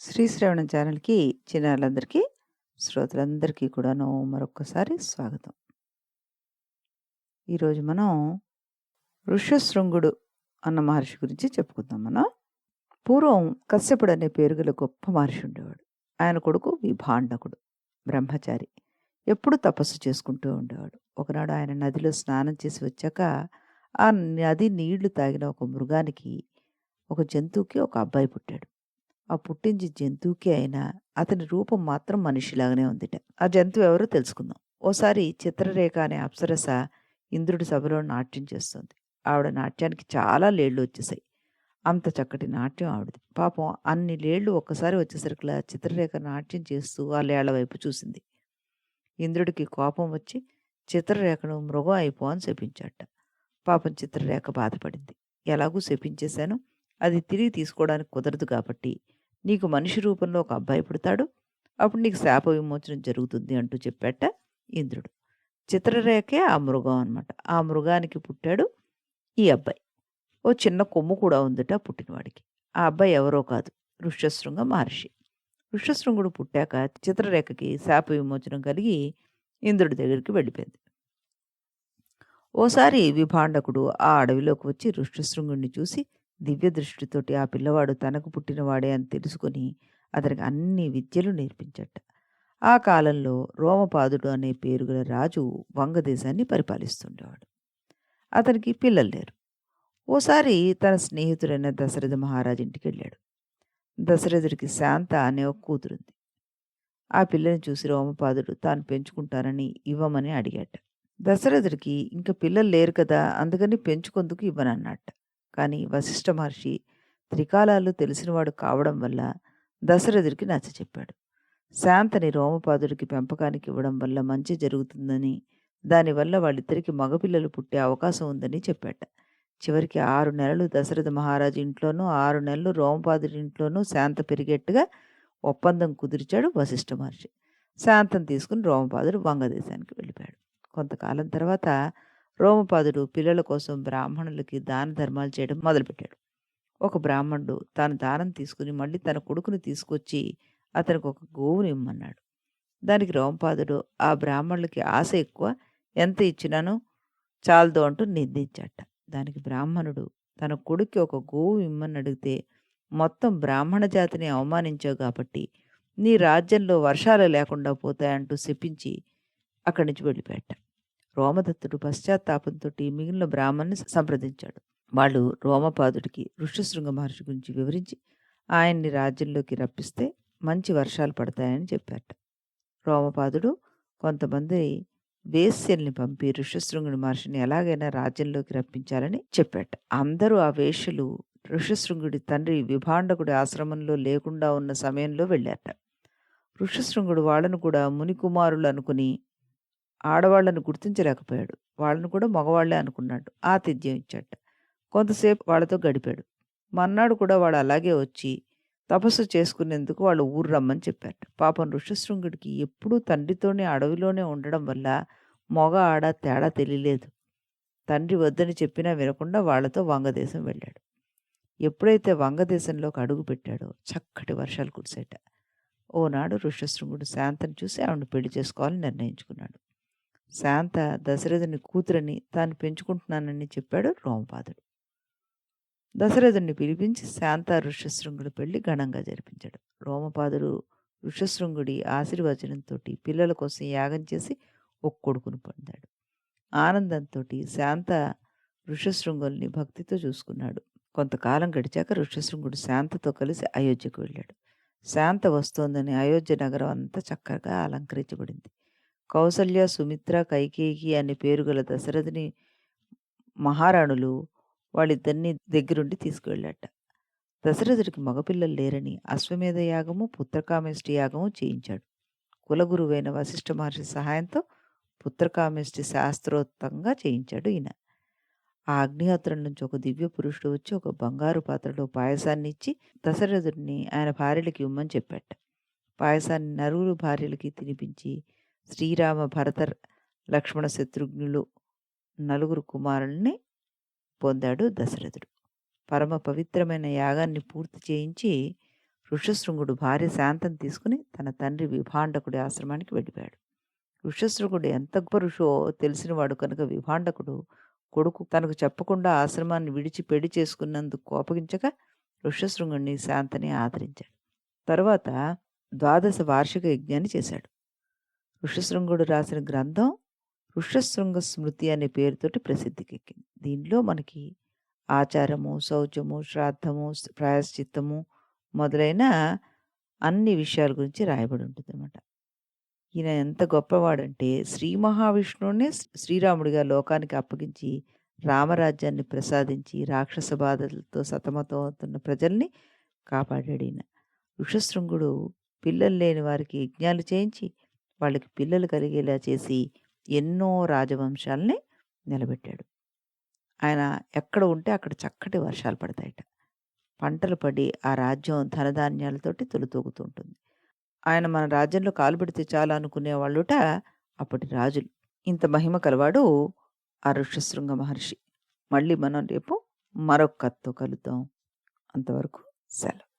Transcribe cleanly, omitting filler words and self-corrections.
శ్రీశ్రవణం ఛానల్‌కి చిన్నారులందరికీ, శ్రోతలందరికీ కూడాను మరొక్కసారి స్వాగతం. ఈరోజు మనం ఋష్యశృంగుడు అన్న మహర్షి గురించి చెప్పుకుందాం మనం. పూర్వం కశ్యపుడు అనే పేరు గల గొప్ప మహర్షి ఉండేవాడు. ఆయన కొడుకు విభాండకుడు, బ్రహ్మచారి. ఎప్పుడూ తపస్సు చేసుకుంటూ ఉండేవాడు. ఒకనాడు ఆయన నదిలో స్నానం చేసి వచ్చాక, ఆ నది నీళ్లు తాగిన ఒక మృగానికి, ఒక జంతువుకి ఒక అబ్బాయి పుట్టాడు. ఆ పుట్టింది జంతువుకే అయినా అతని రూపం మాత్రం మనిషిలాగానే ఉందిట. ఆ జంతువు ఎవరో తెలుసుకుందాం. ఓసారి చిత్రరేఖ అనే అప్సరస ఇంద్రుడి సభలో నాట్యం చేస్తుంది. ఆవిడ నాట్యానికి చాలా లేళ్ళు వచ్చేసాయి. అంత చక్కటి నాట్యం ఆవిడది. పాపం అన్ని లేళ్ళు ఒక్కసారి వచ్చేసరికలా చిత్రరేఖ నాట్యం చేస్తూ ఆ లేళ్ల వైపు చూసింది. ఇంద్రుడికి కోపం వచ్చి చిత్రరేఖను మృగం అయిపో అని శపించాట. పాపం చిత్రరేఖ బాధపడింది. ఎలాగూ శపించేశాను, అది తిరిగి తీసుకోవడానికి కుదరదు కాబట్టి నీకు మనిషి రూపంలో ఒక అబ్బాయి పుడతాడు. అప్పుడు నీకు శాప విమోచనం జరుగుతుంది అంటూ చెప్పాట ఇంద్రుడు. చిత్రరేఖే ఆ మృగం అనమాట. ఆ మృగానికి పుట్టాడు ఈ అబ్బాయి. ఓ చిన్న కొమ్ము కూడా ఉందట పుట్టినవాడికి. ఆ అబ్బాయి ఎవరో కాదు, ఋష్యశృంగ మహర్షి. ఋష్యశృంగుడు పుట్టాక చిత్రరేఖకి శాప విమోచనం కలిగి ఇంద్రుడి దగ్గరికి వెళ్ళిపోయింది. ఓసారి విభాండకుడు ఆ అడవిలోకి వచ్చి ఋష్యశృంగుడిని చూసి దివ్య దృష్టితోటి ఆ పిల్లవాడు తనకు పుట్టినవాడే అని తెలుసుకొని అతనికి అన్ని విద్యలు నేర్పించట. ఆ కాలంలో రోమపాదుడు అనే పేరుగల రాజు వంగదేశాన్ని పరిపాలిస్తుండేవాడు. అతనికి పిల్లలు లేరు. ఓసారి తన స్నేహితుడైన దశరథ మహారాజు ఇంటికి వెళ్ళాడు. దశరథుడికి శాంత అనే ఒక కూతురుంది. ఆ పిల్లని చూసి రోమపాదుడు తాను పెంచుకుంటానని ఇవ్వమని అడిగాట. దశరథుడికి ఇంక పిల్లలు లేరు కదా, అందుకని పెంచుకొందుకు ఇవ్వనన్నట్ట. కానీ వశిష్ఠ మహర్షి త్రికాలాలు తెలిసినవాడు కావడం వల్ల దశరథుడికి నచ్చచెప్పాడు. శాంతని రోమపాదుడికి పెంపకానికి ఇవ్వడం వల్ల మంచి జరుగుతుందని, దానివల్ల వాళ్ళిద్దరికి మగపిల్లలు పుట్టే అవకాశం ఉందని చెప్పాట. చివరికి 6 నెలలు దశరథ మహారాజు ఇంట్లోనూ, 6 నెలలు రోమపాదుడి ఇంట్లోనూ శాంత పెరిగేట్టుగా ఒప్పందం కుదిర్చాడు వశిష్ఠ మహర్షి. శాంతం తీసుకుని రోమపాదుడు వంగదేశానికి వెళ్ళిపోయాడు. కొంతకాలం తర్వాత రోమపాదుడు పిల్లల కోసం బ్రాహ్మణులకి దాన ధర్మాలు చేయడం మొదలుపెట్టాడు. ఒక బ్రాహ్మణుడు తాను దానం తీసుకుని మళ్ళీ తన కొడుకుని తీసుకొచ్చి అతనికి ఒక గోవుని ఇమ్మన్నాడు. దానికి రోమపాదుడు ఆ బ్రాహ్మణులకి ఆశ ఎక్కువ, ఎంత ఇచ్చినాను చాలదు అంటూ నిందించాట. దానికి బ్రాహ్మణుడు తన కొడుక్కి ఒక గోవు ఇమ్మని అడిగితే, మొత్తం బ్రాహ్మణ జాతిని అవమానించావు కాబట్టి నీ రాజ్యంలో వర్షాలు లేకుండా పోతాయంటూ శపించి అక్కడి నుంచి వెళ్ళిపోయాట. రోమదత్తుడు పశ్చాత్తాపంతోటి మిగిలిన బ్రాహ్మణ్ణి సంప్రదించాడు. వాళ్ళు రోమపాదుడికి ఋష్యశృంగ మహర్షి గురించి వివరించి ఆయన్ని రాజ్యంలోకి రప్పిస్తే మంచి వర్షాలు పడతాయని చెప్పారట. రోమపాదుడు కొంతమంది వేశ్యల్ని పంపి ఋష్యశృంగుని మహర్షిని ఎలాగైనా రాజ్యంలోకి రప్పించాలని చెప్పాట. అందరూ ఆ వేశ్యలు ఋష్యశృంగుడి తండ్రి విభాండకుడి ఆశ్రమంలో లేకుండా ఉన్న సమయంలో వెళ్ళారట. ఋష్యశృంగుడు వాళ్ళను కూడా మునికుమారులు అనుకుని ఆడవాళ్ళను గుర్తించలేకపోయాడు. వాళ్ళను కూడా మగవాళ్లే అనుకున్నాడు. ఆతిథ్యం ఇచ్చాట. కొంతసేపు వాళ్ళతో గడిపాడు. మర్నాడు కూడా వాడు అలాగే వచ్చి తపస్సు చేసుకునేందుకు వాళ్ళు ఊరు రమ్మని చెప్పారట. పాపం ఋష్యశృంగుడికి ఎప్పుడూ తండ్రితోనే అడవిలోనే ఉండడం వల్ల మగ ఆడ తేడా తెలియలేదు. తండ్రి వద్దని చెప్పినా వినకుండా వాళ్ళతో వంగదేశం వెళ్ళాడు. ఎప్పుడైతే వంగదేశంలోకి అడుగు పెట్టాడో చక్కటి వర్షాలు కురిసేట. ఓనాడు ఋష్యశృంగుడు శాంతను చూసి ఆవిడని పెళ్లి చేసుకోవాలని నిర్ణయించుకున్నాడు. శాంత దశరథుని కూతురని తాను పెంచుకుంటున్నానని చెప్పాడు రోమపాదుడు. దశరథుడిని పిలిపించి శాంత ఋష్యశృంగుడి పెళ్లి ఘనంగా జరిపించాడు. రోమపాదుడు ఋష్యశృంగుడి ఆశీర్వచనంతో పిల్లల కోసం యాగం చేసి ఒక కొడుకును పొందాడు. ఆనందంతో శాంత ఋష్యశృంగుల్ని భక్తితో చూసుకున్నాడు. కొంతకాలం గడిచాక ఋష్యశృంగుడు శాంతతో కలిసి అయోధ్యకు వెళ్ళాడు. శాంత వస్తోందని అయోధ్య నగరం అంతా చక్కగా అలంకరించబడింది. కౌసల్య, సుమిత్ర, కైకేయి అనే పేరుగల దశరథుని మహారాణులు వాళ్ళిద్దరినీ దగ్గరుండి తీసుకువెళ్ళాట. దశరథుడికి మగపిల్లలు లేరని అశ్వమేధ యాగము, పుత్రకామేష్టి యాగము చేయించాడు. కులగురువైన వశిష్ఠ మహర్షి సహాయంతో పుత్రకామేష్టి శాస్త్రోక్తంగా చేయించాడు ఈయన. ఆ అగ్నిహోత్రం నుంచి ఒక దివ్య పురుషుడు వచ్చి ఒక బంగారు పాత్రలో పాయసాన్ని ఇచ్చి దశరథుడిని ఆయన భార్యలకి ఇవ్వమని చెప్పాట. పాయసాన్ని నలుగురు భార్యలకి తినిపించి శ్రీరామ, భరత, లక్ష్మణ, శత్రుఘ్నులు నలుగురు కుమారుల్ని పొందాడు దశరథుడు. పరమ పవిత్రమైన యాగాన్ని పూర్తి చేయించి ఋష్యశృంగుడు భార్య శాంతం తీసుకుని తన తండ్రి విభాండకుడి ఆశ్రమానికి వెళ్ళిపోయాడు. ఋష్యశృంగుడు ఎంత గొప్ప ఋషో తెలిసినవాడు కనుక విభాండకుడు కొడుకు తనకు చెప్పకుండా ఆశ్రమాన్ని విడిచి పెళ్లి చేసుకున్నందుకు కోపగించగా ఋష్యశృంగుడిని శాంతని ఆదరించాడు. తరువాత ద్వాదశ వార్షిక యజ్ఞాన్ని చేశాడు. ఋష్యశృంగుడు రాసిన గ్రంథం ఋష్యశృంగ స్మృతి అనే పేరుతోటి ప్రసిద్ధికెక్కింది. దీనిలో మనకి ఆచారము, శౌచము, శ్రాద్ధము, ప్రాయశ్చిత్తము మొదలైన అన్ని విషయాల గురించి రాయబడి ఉంటుందన్నమాట. ఈయన ఎంత గొప్పవాడంటే శ్రీ మహావిష్ణువునే శ్రీరాముడిగా లోకానికి అప్పగించి రామరాజ్యాన్ని ప్రసాదించి రాక్షస బాధలతో సతమతమవుతున్న ప్రజల్ని కాపాడాడు ఈయన. ఋషశృంగుడు పిల్లలు లేని వారికి యజ్ఞాలు చేయించి వాళ్ళకి పిల్లలు కలిగేలా చేసి ఎన్నో రాజవంశాలని నిలబెట్టాడు. ఆయన ఎక్కడ ఉంటే అక్కడ చక్కటి వర్షాలు పడతాయట. పంటలు పడి ఆ రాజ్యం ధనధాన్యాలతోటి తొలితూగుతూ ఉంటుంది. ఆయన మన రాజ్యంలో కాలు పెడితే చాలు అనుకునేవాళ్ళుట అప్పటి రాజులు. ఇంత మహిమ కలవాడు ఆ ఋష్యశృంగ మహర్షి. మళ్ళీ మనం రేపు మరొక కథతో కలుద్దాం. అంతవరకు సెలవు.